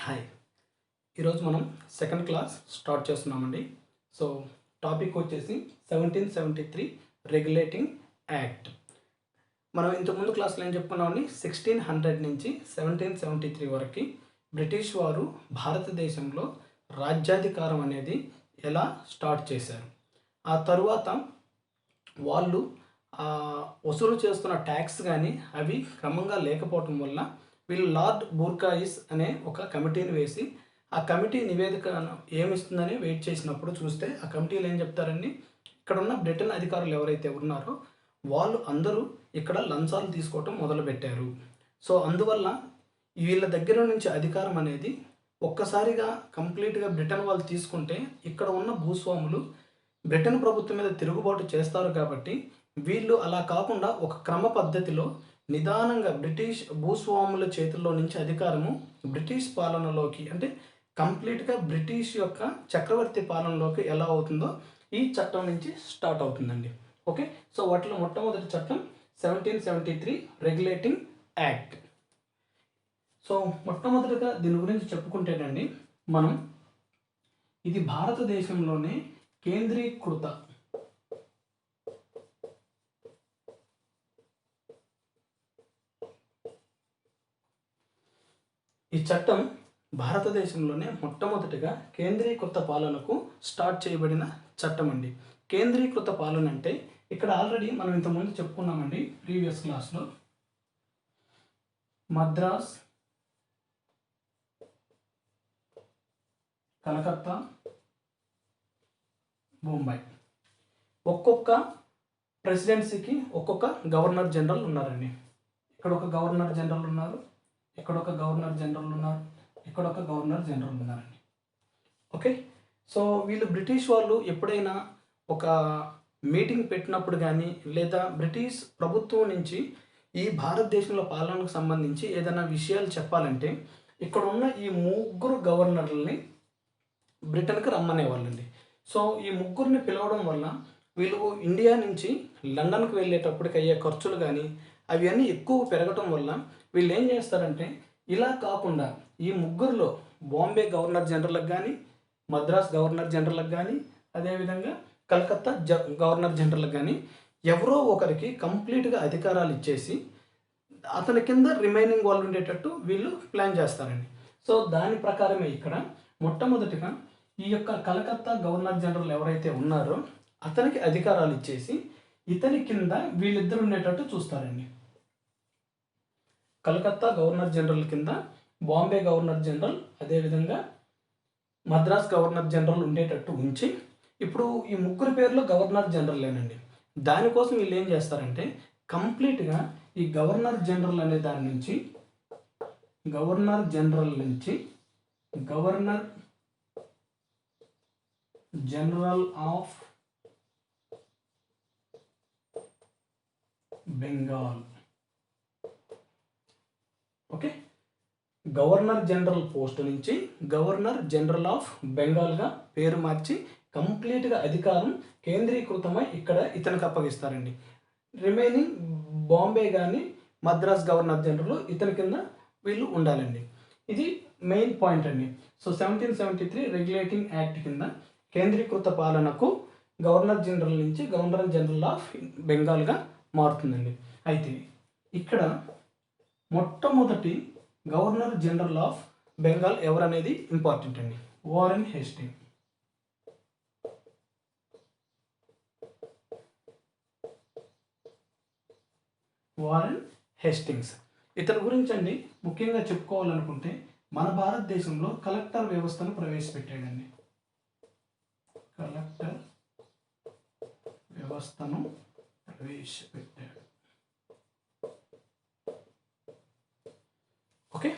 Hi. ఈరోజు మనం second class start చేస్తున్నామండి. సో టాపిక్ వచ్చేసి 1773 రెగ్యులేటింగ్ యాక్ట్. మనం ఇంతకుముందు క్లాస్లో ఏం చెప్పుకున్నామండి, 1600 నుంచి 1773 వరకు బ్రిటిష్ వారు భారతదేశంలో రాజ్యాధికారం అనేది ఎలా స్టార్ట్ చేశారు. ఆ తరువాత వాళ్ళు వసూలు చేస్తున్న ట్యాక్స్ కానీ అవి క్రమంగా లేకపోవటం వల్ల వీళ్ళు లార్డ్ బూర్కాయిస్ అనే ఒక కమిటీని వేసి ఆ కమిటీ నివేదిక ఏమిస్తుందని వెయిట్ చేసినప్పుడు చూస్తే ఆ కమిటీలు ఏం చెప్తారండి, ఇక్కడ ఉన్న బ్రిటన్ అధికారులు ఎవరైతే ఉన్నారో వాళ్ళు అందరూ ఇక్కడ లంచాలు తీసుకోవటం మొదలుపెట్టారు. సో అందువల్ల వీళ్ళ దగ్గర నుంచి అధికారం అనేది ఒక్కసారిగా కంప్లీట్గా బ్రిటన్ వాళ్ళు తీసుకుంటే ఇక్కడ ఉన్న భూస్వాములు బ్రిటన్ ప్రభుత్వం మీద తిరుగుబాటు చేస్తారు. కాబట్టి వీళ్ళు అలా కాకుండా ఒక క్రమ పద్ధతిలో నిదానంగా బ్రిటిష్ భూస్వాముల చేతుల్లో నుంచి అధికారము బ్రిటిష్ పాలనలోకి, అంటే కంప్లీట్గా బ్రిటిష్ యొక్క చక్రవర్తి పాలనలోకి ఎలా అవుతుందో ఈ చట్టం నుంచి స్టార్ట్ అవుతుందండి. ఓకే, సో వాటిలో మొట్టమొదటి చట్టం 1773 రెగ్యులేటింగ్ యాక్ట్. సో మొట్టమొదటిగా దీని గురించి చెప్పుకుంటేనండి, మనం ఇది భారతదేశంలోనే కేంద్రీకృత ఈ చట్టం భారతదేశంలోనే మొట్టమొదటిగా కేంద్రీకృత పాలనకు స్టార్ట్ చేయబడిన చట్టం అండి. కేంద్రీకృత పాలన అంటే ఇక్కడ ఆల్రెడీ మనం ఇంతకుముందు చెప్పుకున్నామండి ప్రీవియస్ క్లాస్లో. మద్రాస్, కలకత్తా, బొంబాయి, ఒక్కొక్క ప్రెసిడెన్సీకి ఒక్కొక్క గవర్నర్ జనరల్ ఉన్నారండి. ఇక్కడ ఒక గవర్నర్ జనరల్ ఉన్నారు, ఇక్కడ ఒక గవర్నర్ జనరల్ ఉన్నారు, ఇక్కడ ఒక గవర్నర్ జనరల్ ఉన్నారండి. ఓకే, సో వీళ్ళు బ్రిటిష్ వాళ్ళు ఎప్పుడైనా ఒక మీటింగ్ పెట్టినప్పుడు కానీ లేదా బ్రిటిష్ ప్రభుత్వం నుంచి ఈ భారతదేశంలో పాలనకు సంబంధించి ఏదైనా విషయాలు చెప్పాలంటే ఇక్కడ ఉన్న ఈ ముగ్గురు గవర్నర్లని బ్రిటన్కి రమ్మనేవాళ్ళండి. సో ఈ ముగ్గురిని పిలవడం వల్ల వీళ్ళు ఇండియా నుంచి లండన్కి వెళ్ళేటప్పటికి అయ్యే ఖర్చులు కానీ అవి అన్నీ ఎక్కువ పెరగటం వల్ల వీళ్ళు ఏం చేస్తారంటే, ఇలా కాకుండా ఈ ముగ్గురులో బాంబే గవర్నర్ జనరల్కి కానీ, మద్రాస్ గవర్నర్ జనరల్కి కానీ, అదేవిధంగా కలకత్తా గవర్నర్ జనరల్కి కానీ ఎవరో ఒకరికి కంప్లీట్గా అధికారాలు ఇచ్చేసి అతని కింద రిమైనింగ్ వాళ్ళు ఉండేటట్టు వీళ్ళు ప్లాన్ చేస్తారండి. సో దాని ప్రకారమే ఇక్కడ మొట్టమొదటిగా ఈ యొక్క కలకత్తా గవర్నర్ జనరల్ ఎవరైతే ఉన్నారో అతనికి అధికారాలు ఇచ్చేసి ఇతని కింద వీళ్ళిద్దరు ఉండేటట్టు చూస్తారండి. కలకత్తా గవర్నర్ జనరల్ కింద బాంబే గవర్నర్ జనరల్, అదేవిధంగా మద్రాస్ గవర్నర్ జనరల్ ఉండేటట్టు ఉంచి, ఇప్పుడు ఈ ముగ్గురు పేర్లు గవర్నర్ జనరల్లేనండి. దానికోసం వీళ్ళు ఏం చేస్తారంటే కంప్లీట్గా ఈ గవర్నర్ జనరల్ అనే దాని నుంచి governor general of Bengal, okay, governor general post నుంచి గవర్నర్ జనరల్ ఆఫ్ బెంగాల్గా పేరు మార్చి కంప్లీట్గా అధికారం కేంద్రీకృతమై ఇక్కడ ఇతనికి అప్పగిస్తారండి. రిమైనింగ్ బాంబే కానీ మద్రాస్ గవర్నర్ జనరల్ ఇతని కింద వీళ్ళు ఉండాలండి. ఇది మెయిన్ పాయింట్ అండి. సో 1773 రెగ్యులేటింగ్ యాక్ట్ కింద కేంద్రీకృత పాలనకు గవర్నర్ జనరల్ నుంచి గవర్నర్ జనరల్ ఆఫ్ బెంగాల్గా మారుతుందండి. అయితే ఇక్కడ మొట్టమొదటి గవర్నర్ జనరల్ ఆఫ్ బెంగాల్ ఎవరనేది ఇంపార్టెంట్ అండి. వారెన్ హేస్టింగ్స్ ఇతని గురించి అండి ముఖ్యంగా చెప్పుకోవాలనుకుంటే మన భారతదేశంలో కలెక్టర్ వ్యవస్థను ప్రవేశపెట్టాడండి. Okay,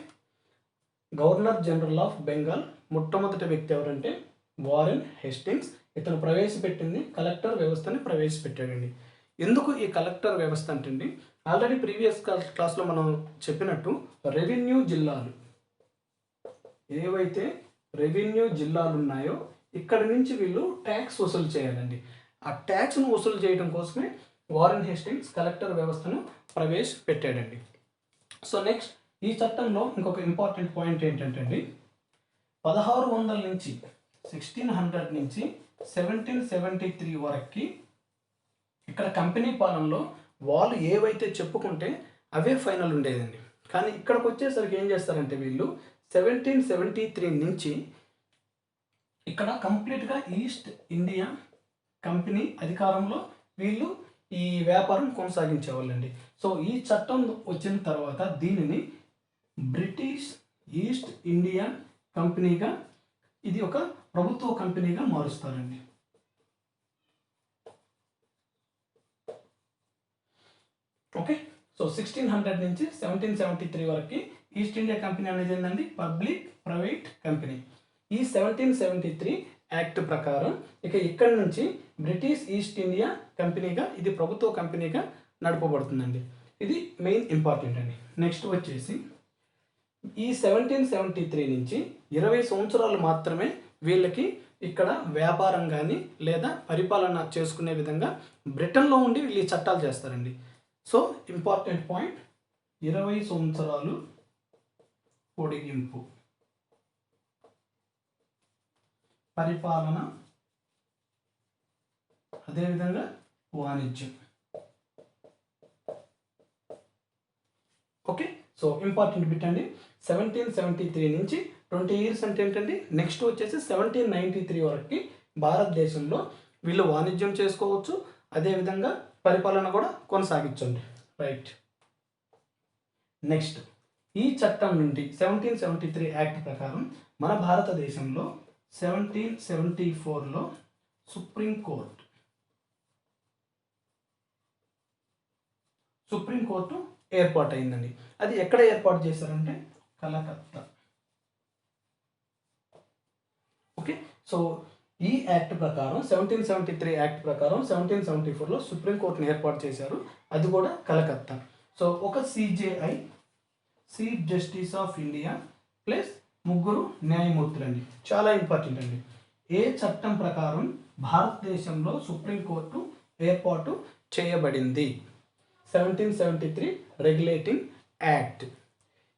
governor general of Bengal మొట్టమొదటి వ్యక్తి ఎవరంటే వారెన్ హేస్టింగ్స్. ఇతను ప్రవేశపెట్టింది కలెక్టర్ వ్యవస్థని ప్రవేశపెట్టాడండి. ఎందుకు ఈ కలెక్టర్ వ్యవస్థ అంటే, ఆల్రెడీ ప్రీవియస్ క్లాస్లో మనం చెప్పినట్టు రెవెన్యూ జిల్లాలు ఏవైతే రెవెన్యూ జిల్లాలు ఉన్నాయో ఇక్కడ నుంచి వీళ్ళు ట్యాక్స్ వసూలు చేయాలండి. ఆ ట్యాక్స్ను వసూలు చేయడం కోసమే వారెన్ హేస్టింగ్స్ కలెక్టర్ వ్యవస్థను ప్రవేశపెట్టాడండి. సో నెక్స్ట్ ఈ చట్టంలో ఇంకొక ఇంపార్టెంట్ పాయింట్ ఏంటంటే అండి, 1600 నుంచి 1600 నుంచి 1773 వరకు ఇక్కడ కంపెనీ పాలనలో వాళ్ళు ఏవైతే చెప్పుకుంటే అవే ఫైనల్ ఉండేదండి. కానీ ఇక్కడికి వచ్చేసరికి ఏం చేస్తారంటే వీళ్ళు 1773 నుంచి ఇక్కడ కంప్లీట్గా ఈస్ట్ ఇండియా కంపెనీ అధికారంలో వీళ్ళు ఈ వ్యాపారం కొనసాగించేవాళ్ళండి. సో ఈ చట్టం వచ్చిన తర్వాత దీనిని బ్రిటిష్ ఈస్ట్ ఇండియా కంపెనీగా, ఇది ఒక ప్రభుత్వ కంపెనీగా మారుస్తారండి. ఓకే, సో 1600 నుంచి 1773 వరకు ఈస్ట్ ఇండియా కంపెనీ అనేది ఏంటండి పబ్లిక్ ప్రైవేట్ కంపెనీ. ఈ 1773 యాక్ట్ ప్రకారం ఇక ఇక్కడి నుంచి బ్రిటిష్ ఈస్ట్ ఇండియా కంపెనీగా, ఇది ప్రభుత్వ కంపెనీగా నడపబడుతుందండి. ఇది మెయిన్ ఇంపార్టెంట్ అండి. నెక్స్ట్ వచ్చేసి ఈ 1773 నుంచి 20 సంవత్సరాలు మాత్రమే వీళ్ళకి ఇక్కడ వ్యాపారం కానీ లేదా పరిపాలన చేసుకునే విధంగా బ్రిటన్లో ఉండి వీళ్ళు ఈ చట్టాలు చేస్తారండి. సో ఇంపార్టెంట్ పాయింట్, 20 సంవత్సరాలు పొడిగింపు పరిపాలన, అదేవిధంగా వాణిజ్యం. ఓకే, సో ఇంపార్టెంట్ బిట్ అండి. 1773 నుంచి 20 ఇయర్స్ అంటే ఏంటండి, నెక్స్ట్ వచ్చేసి 1793 వరకు భారతదేశంలో వీళ్ళు వాణిజ్యం చేసుకోవచ్చు, అదేవిధంగా పరిపాలన కూడా కొనసాగించండి. రైట్, నెక్స్ట్ ఈ చట్టం నుండి 1773 యాక్ట్ ప్రకారం మన భారతదేశంలో 1774లో సుప్రీంకోర్టు ఏర్పాటు అయిందండి. అది ఎక్కడ ఏర్పాటు చేశారంటే కలకత్తా. ఓకే, సో ఈ యాక్ట్ ప్రకారం 1773 యాక్ట్ ప్రకారం 1774లో సుప్రీంకోర్టును ఏర్పాటు చేశారు, అది కూడా కలకత్తా. సో ఒక CJI, chief justice of India plus 3 న్యాయమూర్తులండి. చాలా ఇంపార్టెంట్ అండి. ఏ చట్టం ప్రకారం భారతదేశంలో సుప్రీంకోర్టు ఏర్పాటు చేయబడింది? 1773 రెగ్యులేటింగ్ యాక్ట్.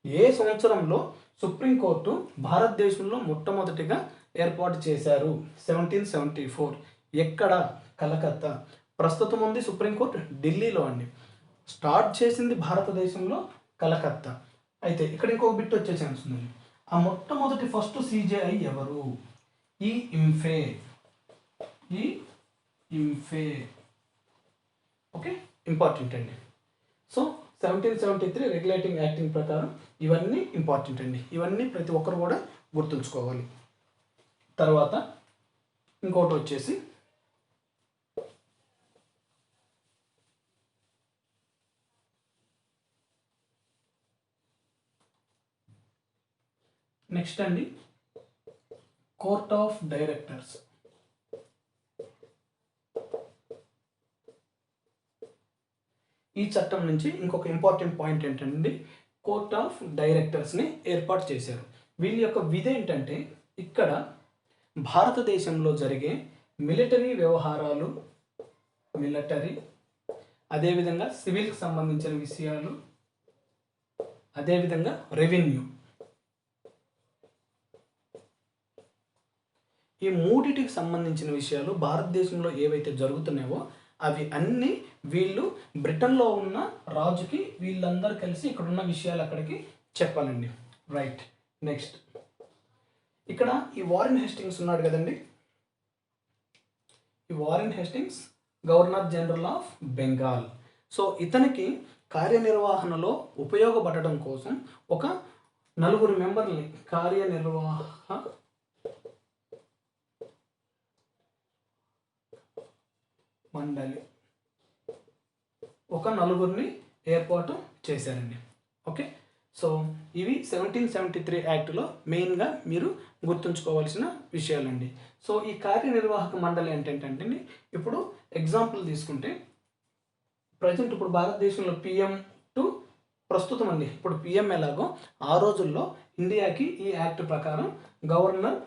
ఏ సంవత్సరంలో సుప్రీంకోర్టు భారతదేశంలో మొట్టమొదటిగా ఏర్పాటు చేశారు? 1774. ఎక్కడ? కలకత్తా. ప్రస్తుతం ఉంది సుప్రీంకోర్టు ఢిల్లీలో అండి. స్టార్ట్ చేసింది భారతదేశంలో కలకత్తా. అయితే ఇక్కడ ఇంకొక బిట్ వచ్చే ఛాన్స్ ఉందండి. ఆ మొట్టమొదటి ఫస్ట్ సిజేఐ ఎవరు? ఈ ఇంఫే. ఓకే, ఇంపార్టెంట్ అండి. సో 1773 రెగ్యులేటింగ్ యాక్టింగ్ ప్రకారం ఇవన్నీ ఇంపార్టెంట్ అండి. ఇవన్నీ ప్రతి ఒక్కరు కూడా గుర్తుంచుకోవాలి. తర్వాత ఇంకోటి వచ్చేసి నెక్స్ట్ అండి, కోర్ట్ ఆఫ్ డైరెక్టర్స్. ఈ చట్టం నుంచి ఇంకొక ఇంపార్టెంట్ పాయింట్ ఏంటంటే కోర్ట్ ఆఫ్ డైరెక్టర్స్ని ఏర్పాటు చేశారు. వీళ్ళ యొక్క విధి ఏంటంటే ఇక్కడ భారతదేశంలో జరిగే మిలిటరీ వ్యవహారాలు, అదేవిధంగా సివిల్కి సంబంధించిన విషయాలు, అదేవిధంగా రెవెన్యూ, ఈ మూడిటికి సంబంధించిన విషయాలు భారతదేశంలో ఏవైతే జరుగుతున్నాయో అవి అన్నీ వీళ్ళు బ్రిటన్లో ఉన్న రాజుకి వీళ్ళందరూ కలిసి ఇక్కడ ఉన్న విషయాలు అక్కడికి చెప్పాలండి. రైట్, నెక్స్ట్ ఇక్కడ ఈ వారెన్ హేస్టింగ్స్ ఉన్నాడు కదండి. ఈ Warren Hastings governor general of Bengal. So ఇతనికి కార్యనిర్వహణలో ఉపయోగపడడం కోసం ఒక 4 మెంబర్ని కార్యనిర్వాహక మండలి, ఒక 4 ఏర్పాటు చేశారండి. ఓకే, సో ఇవి 1773 యాక్ట్లో మెయిన్గా మీరు గుర్తుంచుకోవాల్సిన విషయాలండి. సో ఈ కార్యనిర్వాహక మండలి అంటే ఏంటంటే, ఇప్పుడు ఎగ్జాంపుల్ తీసుకుంటే ప్రజెంట్ ఇప్పుడు భారతదేశంలో పిఎం టు ప్రస్తుతం అండి, ఇప్పుడు పిఎం ఎలాగో ఆ రోజుల్లో ఇండియాకి ఈ యాక్ట్ ప్రకారం గవర్నర్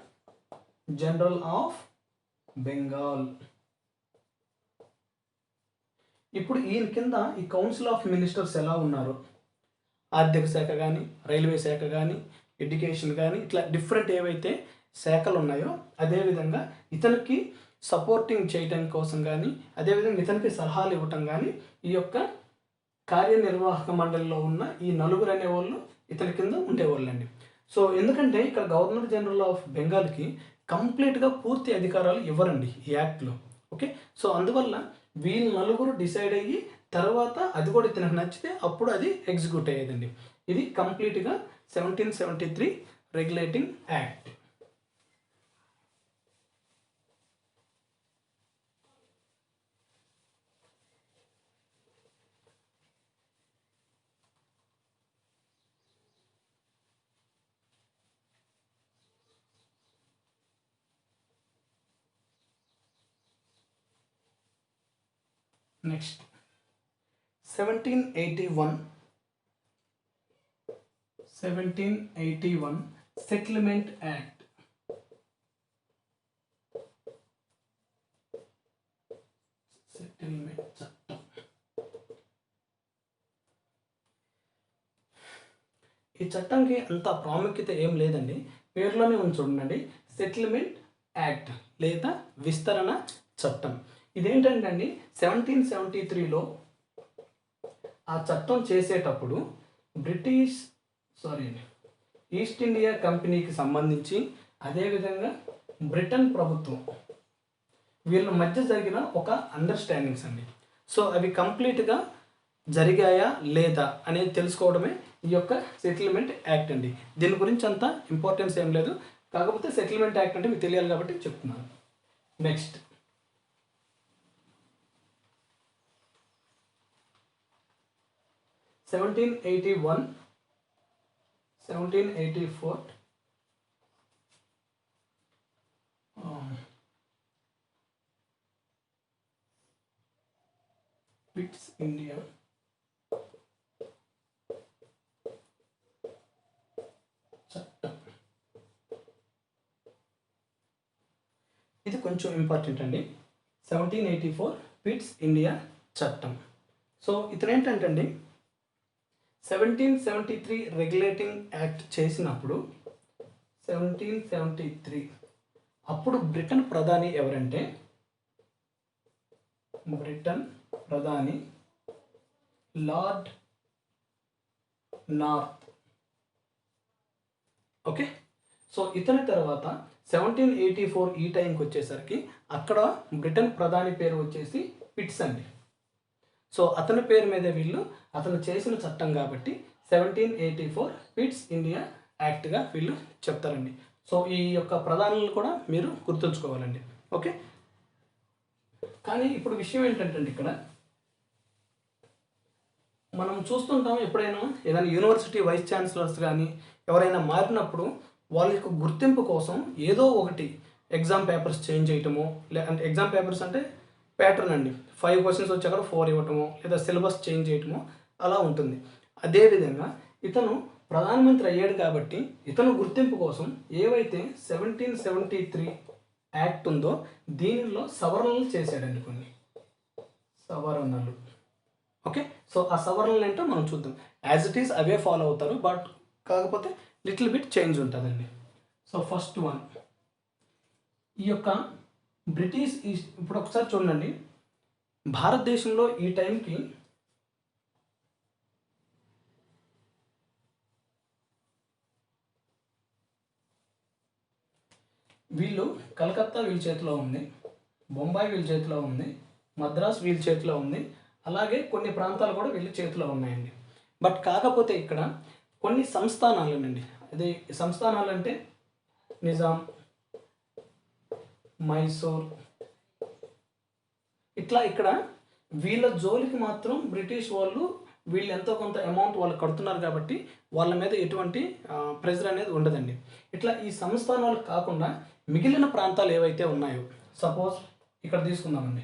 జనరల్ ఆఫ్ బెంగాల్. ఇప్పుడు ఈయన కింద ఈ కౌన్సిల్ ఆఫ్ మినిస్టర్స్ ఎలా ఉన్నారు, ఆర్థిక శాఖ కానీ, రైల్వే శాఖ కానీ, ఎడ్యుకేషన్ కానీ ఇట్లా డిఫరెంట్ ఏవైతే శాఖలు ఉన్నాయో అదేవిధంగా ఇతనికి సపోర్టింగ్ చేయడం కోసం కానీ అదేవిధంగా ఇతనికి సలహాలు ఇవ్వటం కానీ ఈ యొక్క కార్యనిర్వాహక మండలిలో ఉన్న ఈ నలుగురు అనేవాళ్ళు ఇతని కింద ఉండేవాళ్ళండి. సో ఎందుకంటే ఇక్కడ గవర్నర్ జనరల్ ఆఫ్ బెంగాల్కి కంప్లీట్గా పూర్తి అధికారాలు ఇవ్వరండి ఈ యాక్ట్లో. ఓకే, సో అందువల్ల వీళ్ళు నలుగురు డిసైడ్ అయ్యి తర్వాత అది కూడా ఇతనికి నచ్చితే అప్పుడు అది ఎగ్జిక్యూట్ అయ్యేదండి. ఇది కంప్లీట్గా 1773 regulating act. Next 1781 settlement act. Settlement చట్టం. ఈ చట్టంకి అంత ప్రాముఖ్యత ఏం లేదండి, పేరులోనే ఉంది చూడండి, సెటిల్మెంట్ యాక్ట్ లేదా విస్తరణ చట్టం. ఇదేంటంటే అండి 1773లో ఆ చట్టం చేసేటప్పుడు ఈస్ట్ ఇండియా కంపెనీకి సంబంధించి అదేవిధంగా బ్రిటన్ ప్రభుత్వం వీళ్ళ మధ్య జరిగిన ఒక అండర్స్టాండింగ్స్ అండి. సో అవి కంప్లీట్గా జరిగాయా లేదా అనేది తెలుసుకోవడమే ఈ యొక్క సెటిల్మెంట్ యాక్ట్ అండి. దీని గురించి అంత ఇంపార్టెన్స్ ఏం లేదు, కాకపోతే సెటిల్మెంట్ యాక్ట్ అంటే మీకు తెలియాలి కాబట్టి చెప్తున్నాను. Next 1781, 1784 Quits India. చట్టం. ఇది కొంచెం ఇంపార్టెంట్ అండి. 1784 క్విట్స్ ఇండియా చట్టం. సో ఇతను ఏంటంటే అండి 1773 రెగ్యులేటింగ్ యాక్ట్ చేసినప్పుడు 1773 అప్పుడు బ్రిటన్ ప్రధాని ఎవరంటే బ్రిటన్ ప్రధాని లార్డ్ నార్త్. ఓకే, సో ఇతని తర్వాత 1784 ఈ టైంకి వచ్చేసరికి అక్కడ బ్రిటన్ ప్రధాని పేరు వచ్చేసి పిట్స్ అండి. సో అతని పేరు మీద వీళ్ళు అతను చేసిన చట్టం కాబట్టి 1784 పిట్స్ ఇండియా యాక్ట్గా వీళ్ళు చెప్తారండి. సో ఈ యొక్క ప్రధానులను కూడా మీరు గుర్తుంచుకోవాలండి. ఓకే, కానీ ఇప్పుడు విషయం ఏంటంటే ఇక్కడ మనం చూస్తుంటాం, ఎప్పుడైనా ఏదైనా యూనివర్సిటీ వైస్ ఛాన్సలర్స్ కానీ ఎవరైనా మారినప్పుడు వాళ్ళ యొక్క గుర్తింపు కోసం ఏదో ఒకటి ఎగ్జామ్ పేపర్స్ చేంజ్ చేయటమో, అంటే ఎగ్జామ్ పేపర్స్ అంటే ప్యాటర్న్ అండి, 5 క్వశ్చన్స్ వచ్చాక 4 ఇవ్వటమో లేదా సిలబస్ చేంజ్ చేయటమో అలా ఉంటుంది. అదేవిధంగా ఇతను ప్రధానమంత్రి అయ్యాడు కాబట్టి ఇతను గుర్తింపు కోసం ఏవైతే 1773 యాక్ట్ ఉందో దీనిలో సవరణలు చేశాడండి, కొన్ని సవరణలు. ఓకే, సో ఆ సవరణలు ఏంటో మనం చూద్దాం. As it is away follow అవుతారు, బట్ కాకపోతే లిటిల్ బిట్ చేంజ్ ఉంటుందండి. సో ఫస్ట్ వన్, ఈ యొక్క బ్రిటిష్ ఇప్పుడు ఒకసారి చూడండి, భారతదేశంలో ఈ టైంకి వీళ్ళు కలకత్తా వీళ్ళ చేతిలో ఉంది, బొంబాయి వీళ్ళ చేతిలో ఉంది, మద్రాస్ వీళ్ళ చేతిలో ఉంది, అలాగే కొన్ని ప్రాంతాలు కూడా వీళ్ళ చేతిలో ఉన్నాయండి. బట్ కాకపోతే ఇక్కడ కొన్ని సంస్థానాలునండి, అదే సంస్థానాలు అంటే నిజాం, మైసూర్, ఇట్లా ఇక్కడ వీళ్ళ జోలికి మాత్రం బ్రిటిష్ వాళ్ళు వీళ్ళు ఎంతో కొంత అమౌంట్ వాళ్ళు కడుతున్నారు కాబట్టి వాళ్ళ మీద ఎటువంటి ప్రెజర్ అనేది ఉండదండి. ఇట్లా ఈ సంస్థానాలు కాకుండా మిగిలిన ప్రాంతాలు ఏవైతే ఉన్నాయో, సపోజ్ ఇక్కడ తీసుకుందామండి,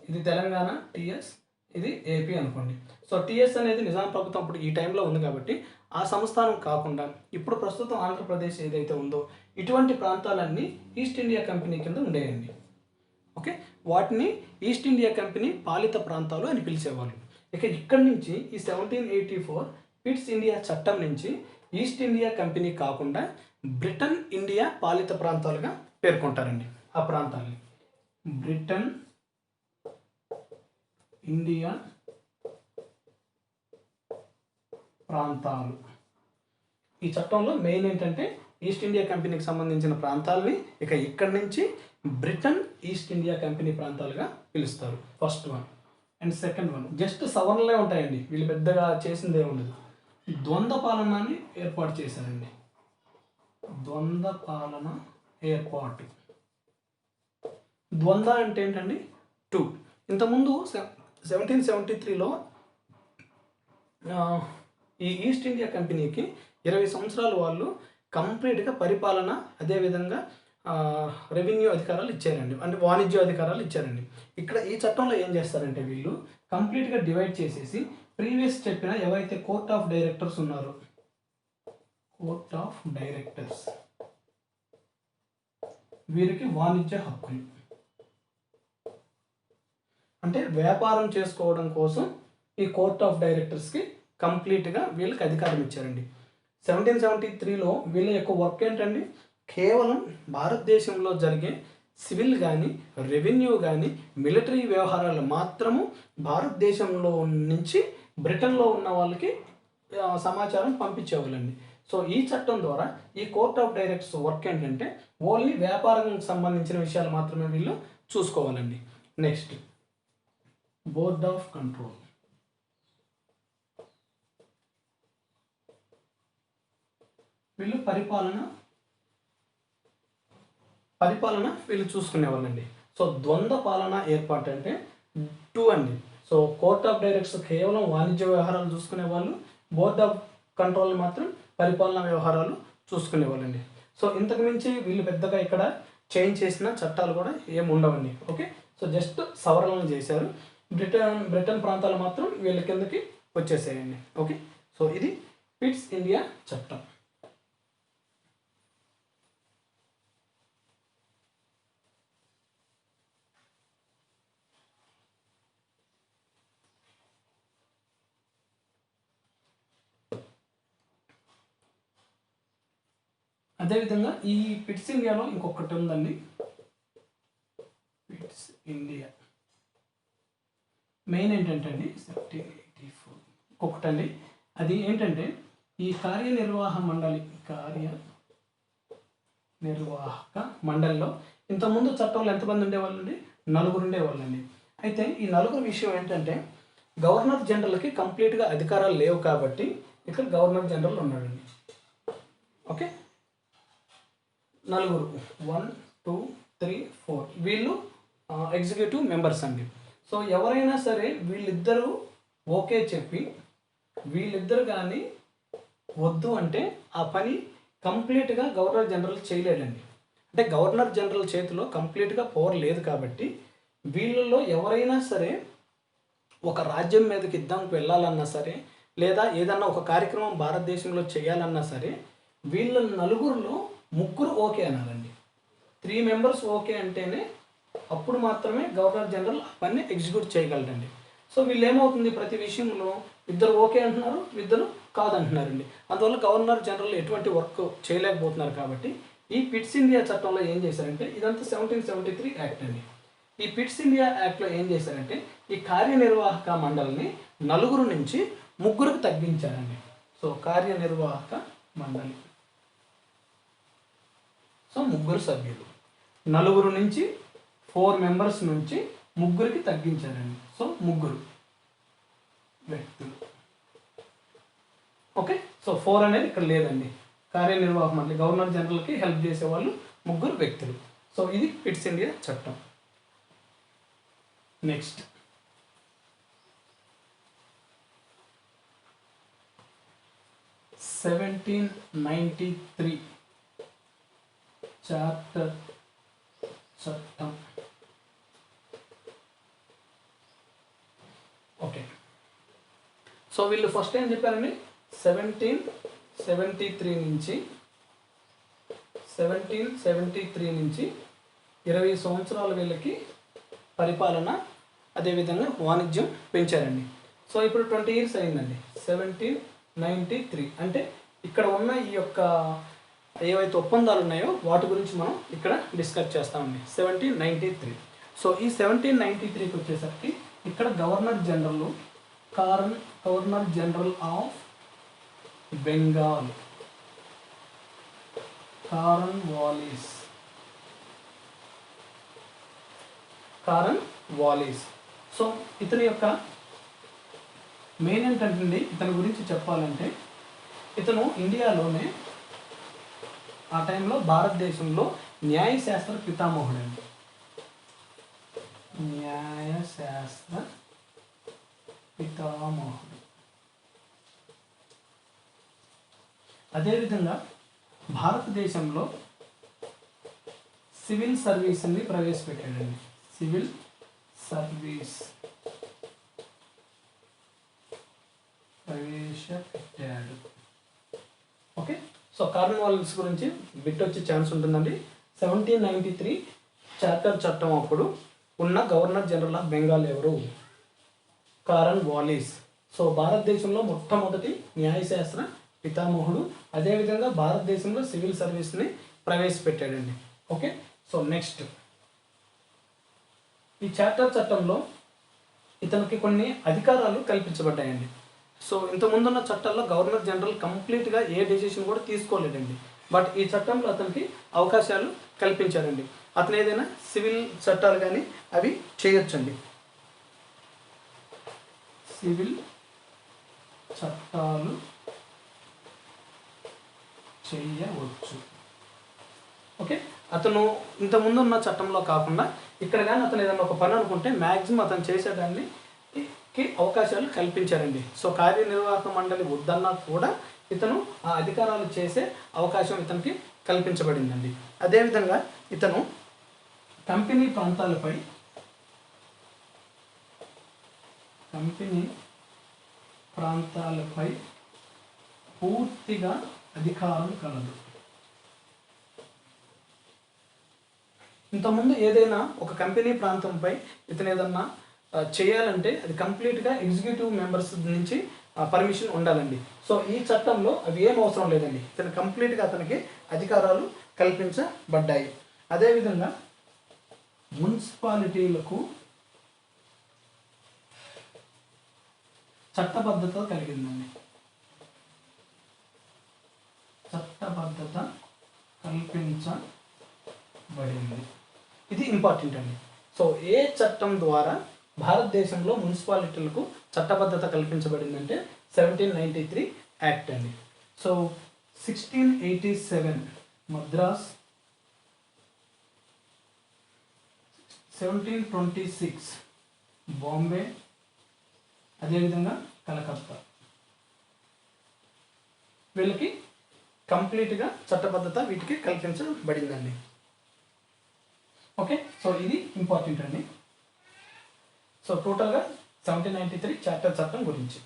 ఇది తెలంగాణ టీఎస్, ఇది ఏపీ అనుకోండి. సో టీఎస్ అనేది నిజాం ప్రభుత్వం అప్పుడు ఈ టైంలో ఉంది కాబట్టి ఆ సంస్థానం కాకుండా ఇప్పుడు ప్రస్తుతం ఆంధ్రప్రదేశ్ ఏదైతే ఉందో ఇటువంటి ప్రాంతాలన్నీ ఈస్ట్ ఇండియా కంపెనీ కింద ఉండేయండి. ఓకే, వాటిని ఈస్ట్ ఇండియా కంపెనీ పాలిత ప్రాంతాలు అని పిలిచేవాళ్ళు. ఇక ఇక్కడి నుంచి ఈ 1784 పిట్స్ ఇండియా చట్టం నుంచి ఈస్ట్ ఇండియా కంపెనీ కాకుండా బ్రిటన్ ఇండియా పాలిత ప్రాంతాలుగా పేర్కొంటారండి. ఆ ప్రాంతాలని బ్రిటన్ ఇండియా ప్రాంతాలు. ఈ చట్టంలో మెయిన్ ఏంటంటే ఈస్ట్ ఇండియా కంపెనీకి సంబంధించిన ప్రాంతాలని ఇక ఇక్కడి నుంచి బ్రిటన్ ఈస్ట్ ఇండియా కంపెనీ ప్రాంతాలుగా పిలుస్తారు. First one. And second one just సవరణలే ఉంటాయండి, వీళ్ళు పెద్దగా చేసిందే ఉండదు. ద్వంద్వ పాలనని ఏర్పాటు చేశారండి. ద్వంద్వ పాలన ఏర్పాటు. ద్వంద్వ అంటే ఏంటండి? 2. ఇంతకుముందు 1773లో ఈ ఈస్ట్ ఇండియా కంపెనీకి 20 సంవత్సరాలు వాళ్ళు కంప్లీట్గా పరిపాలన, అదేవిధంగా రెవెన్యూ అధికారాలు ఇచ్చారండి, అంటే వాణిజ్య అధికారాలు ఇచ్చారండి. ఇక్కడ ఈ చట్టంలో ఏం చేస్తారంటే వీళ్ళు కంప్లీట్గా డివైడ్ చేసేసి ప్రీవియస్ చెప్పిన ఎవరైతే కోర్ట్ ఆఫ్ డైరెక్టర్స్ ఉన్నారో, కోర్ట్ ఆఫ్ డైరెక్టర్స్ వీరికి వాణిజ్య హక్కులు, అంటే వ్యాపారం చేసుకోవడం కోసం ఈ కోర్ట్ ఆఫ్ డైరెక్టర్స్కి కంప్లీట్గా వీళ్ళకి అధికారం ఇచ్చారండి. 1773లో వీళ్ళ యొక్క వర్క్ ఏంటండి? కేవలం భారతదేశంలో జరిగే సివిల్ కానీ, రెవెన్యూ కానీ, మిలిటరీ వ్యవహారాలు మాత్రము భారతదేశంలో నుంచి బ్రిటన్లో ఉన్న వాళ్ళకి సమాచారం పంపించేవాళ్ళండి. సో ఈ చట్టం ద్వారా ఈ కోర్ట్ ఆఫ్ డైరెక్టర్స్ వర్క్ ఏంటంటే ఓన్లీ వ్యాపారానికి సంబంధించిన విషయాలు మాత్రమే వీళ్ళు చూసుకోవాలండి. Next, board of control. వీళ్ళు పరిపాలన వీళ్ళు చూసుకునేవాళ్ళండి. సో ద్వంద్వ పాలన ఏర్పాటు అంటే 2 అండి. సో కోర్ట్ ఆఫ్ డైరెక్టర్స్ కేవలం వాణిజ్య వ్యవహారాలు చూసుకునేవాళ్ళు, బోర్డ్ ఆఫ్ కంట్రోల్ మాత్రం పరిపాలనా వ్యవహారాలు చూసుకునేవాళ్ళండి. సో ఇంతకు మించి వీళ్ళు పెద్దగా ఇక్కడ చేంజ్ చేసిన చట్టాలు కూడా ఏమి ఉండవండి. ఓకే, సో జస్ట్ సవరణలు చేశారు. బ్రిటన్ ప్రాంతాలు మాత్రం వీళ్ళ కిందకి వచ్చేసేయండి. ఓకే, సో ఇది పిట్స్ ఇండియా చట్టం. అదేవిధంగా ఈ పిట్స్ ఇండియాలో ఇంకొకటి ఉందండి. పిట్స్ ఇండియా మెయిన్ ఏంటంటే అండి 1784 ఇంకొకటండి. అది ఏంటంటే ఈ కార్యనిర్వాహక మండలిలో ఇంతకుముందు చట్టంలో ఎంతమంది ఉండేవాళ్ళండి? 4 ఉండేవాళ్ళండి. అయితే ఈ 4 విషయం ఏంటంటే గవర్నర్ జనరల్కి కంప్లీట్గా అధికారాలు లేవు కాబట్టి ఇక్కడ గవర్నర్ జనరల్ ఉన్నాడండి. ఓకే, 4 1 2 3 4 వీళ్ళు ఎగ్జిక్యూటివ్ మెంబర్స్ అండి. సో ఎవరైనా సరే వీళ్ళిద్దరూ ఓకే చెప్పి వీళ్ళిద్దరు కానీ వద్దు అంటే ఆ పని కంప్లీట్గా గవర్నర్ జనరల్ చేయలేడండి. అంటే గవర్నర్ జనరల్ చేతిలో కంప్లీట్గా పవర్ లేదు కాబట్టి వీళ్ళలో ఎవరైనా సరే ఒక రాజ్యం మీదకి యుద్ధానికి వెళ్ళాలన్నా సరే, లేదా ఏదన్నా ఒక కార్యక్రమం భారతదేశంలో చేయాలన్నా సరే వీళ్ళ 4లో 3 ఓకే అన్నారండి. 3 మెంబర్స్ ఓకే అంటేనే అప్పుడు మాత్రమే గవర్నర్ జనరల్ ఆ పని ఎగ్జిక్యూట్ చేయగలరండి. సో వీళ్ళు ఏమవుతుంది, ప్రతి విషయంలో ఇద్దరు ఓకే అంటున్నారు, ఇద్దరు కాదంటున్నారండి. అందువల్ల గవర్నర్ జనరల్ ఎటువంటి వర్క్ చేయలేకపోతున్నారు. కాబట్టి ఈ పిట్స్ ఇండియా చట్టంలో ఏం చేశారంటే, ఇదంతా 1773 యాక్ట్ అండి. ఈ పిట్స్ ఇండియా యాక్ట్లో ఏం చేశారంటే ఈ కార్యనిర్వాహక మండలిని 4 నుంచి 3కి తగ్గించారండి. సో కార్యనిర్వాహక మండలి, సో 3 సభ్యులు, 4 నుంచి 4 మెంబర్స్ నుంచి 3కి తగ్గించారండి. సో 3 వ్యక్తులు. ఓకే, సో 4 అనేది ఇక్కడ లేదండి. కార్యనిర్వాహక మండలి గవర్నర్ జనరల్కి హెల్ప్ చేసేవాళ్ళు 3 వ్యక్తులు. సో ఇది పిట్స్ ఇండియా చట్టం. నెక్స్ట్, (1793) చార్టర్ చట్టం. ఓకే, సో వీళ్ళు ఫస్ట్ ఏం చెప్పారండి, 1773 నుంచి 20 సంవత్సరాల వీళ్ళకి పరిపాలన అదేవిధంగా వాణిజ్యం పెంచారండి. సో ఇప్పుడు 20 years అయిందండి. 1793 అంటే ఇక్కడ ఉన్న ఈ యొక్క ఏవైతే ఒప్పందాలు ఉన్నాయో వాటి గురించి మనం ఇక్కడ డిస్కస్ చేస్తామండి. 1793. సో ఈ 1793కి వచ్చేసరికి ఇక్కడ governor general of Bengal Cornwallis. So ఇతని యొక్క మెయిన్ ఏంటంటే ఇతని గురించి చెప్పాలంటే ఇతను ఇండియాలోనే ఆ టైంలో భారతదేశంలో న్యాయశాస్త్ర పితామహుడు అండి. అదేవిధంగా భారతదేశంలో సివిల్ సర్వీస్ అని ప్రవేశపెట్టాడండి. సివిల్ సర్వీస్ ప్రవేశపెట్టాడు. ఓకే, సో కార్న్వాలిస్ గురించి బిట్ వచ్చే ఛాన్స్ ఉంటుందండి. 1793 చార్టర్ చట్టం అప్పుడు ఉన్న గవర్నర్ జనరల్ ఆఫ్ బెంగాల్ ఎవరు? కార్న్వాలిస్. సో భారతదేశంలో మొట్టమొదటి న్యాయశాస్త్ర పితామహుడు, అదేవిధంగా భారతదేశంలో సివిల్ సర్వీస్ని ప్రవేశపెట్టాడండి. ఓకే, సో నెక్స్ట్ ఈ చార్టర్ చట్టంలో ఇతనికి కొన్ని అధికారాలు కల్పించబడ్డాయండి. సో ఇంతకుముందున్న చట్టాల్లో గవర్నర్ జనరల్ కంప్లీట్గా ఏ డెసిషన్ కూడా తీసుకోలేదండి. బట్ ఈ చట్టంలో అతనికి అవకాశాలు కల్పించారండి. అతను ఏదైనా సివిల్ చట్టాలు కానీ అవి చేయొచ్చండి. సివిల్ చట్టాలు చేయవచ్చు. ఓకే, అతను ఇంతకుముందు ఉన్న చట్టంలో కాకుండా ఇక్కడ కానీ అతను ఏదైనా ఒక పని అనుకుంటే మ్యాక్సిమం అతను చేసేదాన్ని అవకాశాలు కల్పించారండి. సో కార్యనిర్వాహక మండలి వద్దన్నా కూడా ఇతను ఆ అధికారాలు చేసే అవకాశం ఇతనికి కల్పించబడిందండి. అదేవిధంగా ఇతను కంపెనీ ప్రాంతాలపై పూర్తిగా అధికారం కలదు. ఇంతకుముందు ఏదైనా ఒక కంపెనీ ప్రాంతంపై ఇతను ఏదన్నా చేయాలంటే అది కంప్లీట్గా ఎగ్జిక్యూటివ్ మెంబర్స్ నుంచి పర్మిషన్ ఉండాలండి. సో ఈ చట్టంలో అవి ఏం అవసరం లేదండి. ఇతను కంప్లీట్గా అతనికి అధికారాలు కల్పించబడ్డాయి. అదేవిధంగా మున్సిపాలిటీలకు చట్టబద్ధత కలిగిందండి. చట్టబద్ధత కల్పించబడింది. ఇది ఇంపార్టెంట్ అండి. సో ఏ చట్టం ద్వారా భారతదేశంలో మున్సిపాలిటీలకు చట్టబద్ధత కల్పించబడిందంటే 1793 యాక్ట్ అండి. సో 1687 మద్రాస్, 1726 బాంబే, అదేవిధంగా కలకత్తా, వీళ్ళకి కంప్లీట్గా చట్టబద్ధత వీటికి కల్పించబడిందండి. ఓకే, సో ఇది ఇంపార్టెంట్ అండి. సో టోటల్గా 1793 చార్టర్ చట్టం గురించి.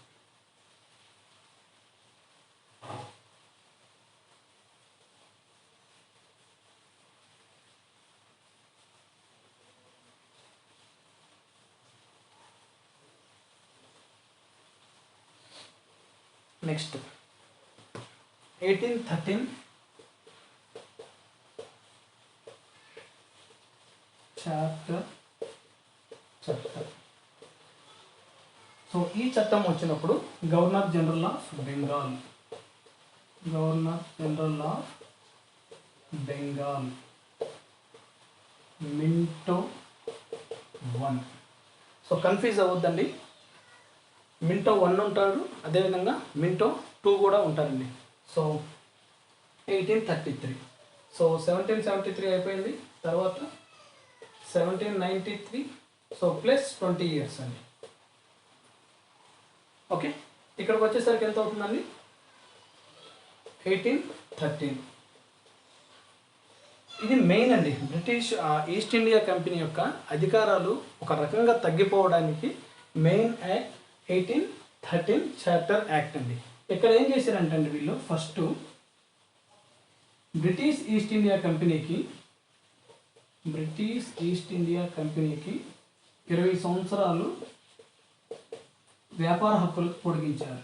నెక్స్ట్ 1813 చార్టర్ చట్టం. సో ఈ చట్టం వచ్చినప్పుడు governor general of Bengal Minto 1. So confuse అవ్వద్దండి. మింటో 1 ఉంటాడు, అదేవిధంగా మింటో 2 కూడా ఉంటారండి. సో 1833. సో 1773 అయిపోయింది. తర్వాత 1793. సో ప్లస్ 20 years అండి. ఓకే, ఇక్కడికి వచ్చేసరికి ఎంత అవుతుందండి? 1813. ఇది మెయిన్ అండి. బ్రిటిష్ ఈస్ట్ ఇండియా కంపెనీ యొక్క అధికారాలు ఒక రకంగా తగ్గిపోవడానికి మెయిన్ యాక్ట్ 1813 చార్టర్ యాక్ట్ అండి. ఇక్కడ ఏం చేశారంటే అండి వీళ్ళు ఫస్ట్ బ్రిటిష్ ఈస్ట్ ఇండియా కంపెనీకి 20 సంవత్సరాలు వ్యాపార హక్కులకు పొడిగించారు.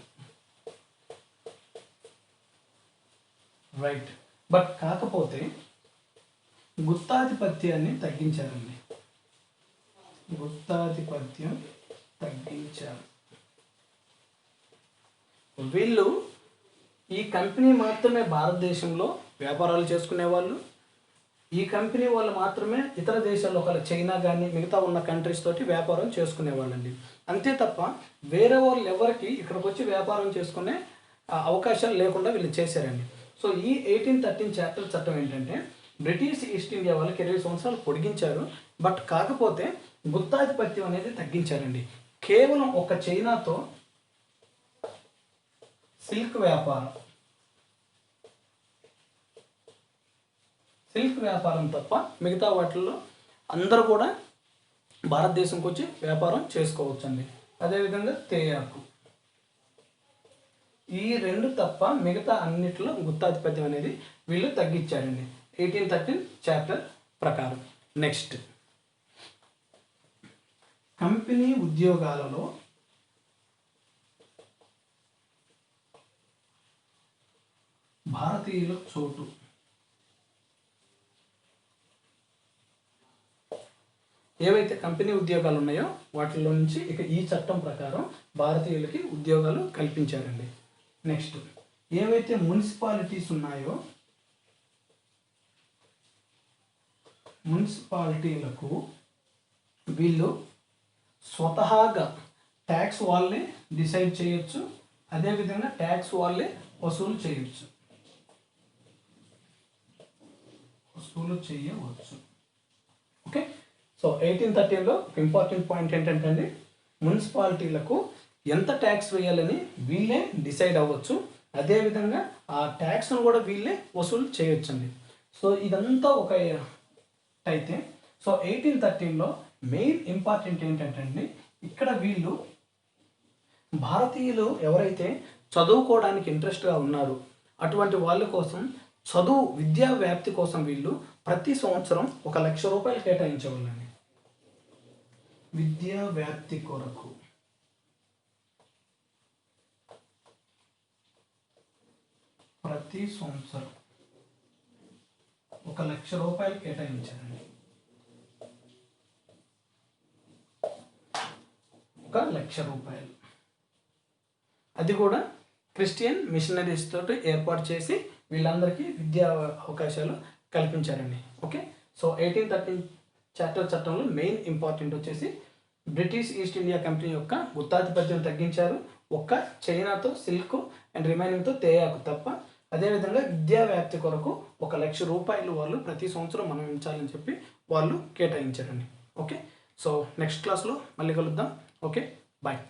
రైట్. బట్ కాకపోతే గుత్తాధిపత్యాన్ని తగ్గించారండి. గుత్తాధిపత్యం తగ్గించారు. వీళ్ళు ఈ కంపెనీ మాత్రమే భారతదేశంలో వ్యాపారాలు చేసుకునేవాళ్ళు. ఈ కంపెనీ వాళ్ళు మాత్రమే ఇతర దేశాల్లో ఒకవేళ చైనా కానీ మిగతా ఉన్న కంట్రీస్ తోటి వ్యాపారం చేసుకునేవాళ్ళండి. అంతే తప్ప వేరే వాళ్ళు ఎవరికి ఇక్కడికి వచ్చి వ్యాపారం చేసుకునే అవకాశాలు లేకుండా వీళ్ళు చేశారండి. సో ఈ 1813 చాప్టర్ చట్టం ఏంటంటే బ్రిటిష్ ఈస్ట్ ఇండియా వాళ్ళకి 20 సంవత్సరాలు పొడిగించారు. బట్ కాకపోతే గుత్తాధిపత్యం అనేది తగ్గించారండి. కేవలం ఒక చైనాతో సిల్క్ వ్యాపారం తప్ప మిగతా వాటిల్లో అందరూ కూడా భారతదేశంకి వచ్చి వ్యాపారం చేసుకోవచ్చండి. అదేవిధంగా తేయాకు, ఈ రెండు తప్ప మిగతా అన్నిటిలో గుత్తాధిపత్యం అనేది వీళ్ళు తగ్గించారండి 1813 చాప్టర్ ప్రకారం. నెక్స్ట్, కంపెనీ ఉద్యోగాలలో భారతీయుల చోటు. ఏవైతే కంపెనీ ఉద్యోగాలు ఉన్నాయో వాటిలో నుంచి ఇక ఈ చట్టం ప్రకారం భారతీయులకి ఉద్యోగాలు కల్పించారండి. నెక్స్ట్, ఏవైతే మున్సిపాలిటీస్ ఉన్నాయో మున్సిపాలిటీలకు వీళ్ళు స్వతహాగా ట్యాక్స్ వాళ్ళే డిసైడ్ చేయొచ్చు. అదేవిధంగా ట్యాక్స్ వాళ్ళే వసూలు చేయవచ్చు. ఓకే. సో 1813లో ఒక ఇంపార్టెంట్ పాయింట్ ఏంటంటే అండి, మున్సిపాలిటీలకు ఎంత ట్యాక్స్ వేయాలని వీళ్ళే డిసైడ్ అవ్వచ్చు. అదేవిధంగా ఆ ట్యాక్స్ను కూడా వీళ్ళే వసూలు చేయొచ్చండి. సో ఇదంతా ఒక అయితే, సో 1813లో మెయిన్ ఇంపార్టెంట్ ఏంటంటే అండి, ఇక్కడ వీళ్ళు భారతీయులు ఎవరైతే చదువుకోవడానికి ఇంట్రెస్ట్గా ఉన్నారు అటువంటి వాళ్ళ కోసం విద్యా వ్యాప్తి కోసం వీళ్ళు ప్రతి సంవత్సరం 1,00,000 రూపాయలు కేటాయించేవాళ్ళండి. విద్యా వ్యాప్తి కొరకు ప్రతి సంవత్సరం 1,00,000 రూపాయలు కేటాయించారండి. 1,00,000 రూపాయలు. అది కూడా క్రిస్టియన్ మిషనరీస్ తోటి ఏర్పాటు చేసి వీళ్ళందరికీ విద్యా అవకాశాలు కల్పించారండి. ఓకే. సో 1813 చాప్టర్ చట్టంలో మెయిన్ ఇంపార్టెంట్ వచ్చేసి బ్రిటిష్ ఈస్ట్ ఇండియా కంపెనీ యొక్క గుత్తాధిపత్యం తగ్గించారు. ఒక్క చైనాతో సిల్క్ అండ్ రిమైనింగ్తో తేయాకు తప్ప. అదేవిధంగా విద్యా వ్యాప్తి కొరకు 1,00,000 రూపాయలు వాళ్ళు ప్రతి సంవత్సరం మనం ఉంచాలని చెప్పి వాళ్ళు కేటాయించారండి. ఓకే. సో నెక్స్ట్ క్లాస్లో మళ్ళీ కలుద్దాం. Okay, bye.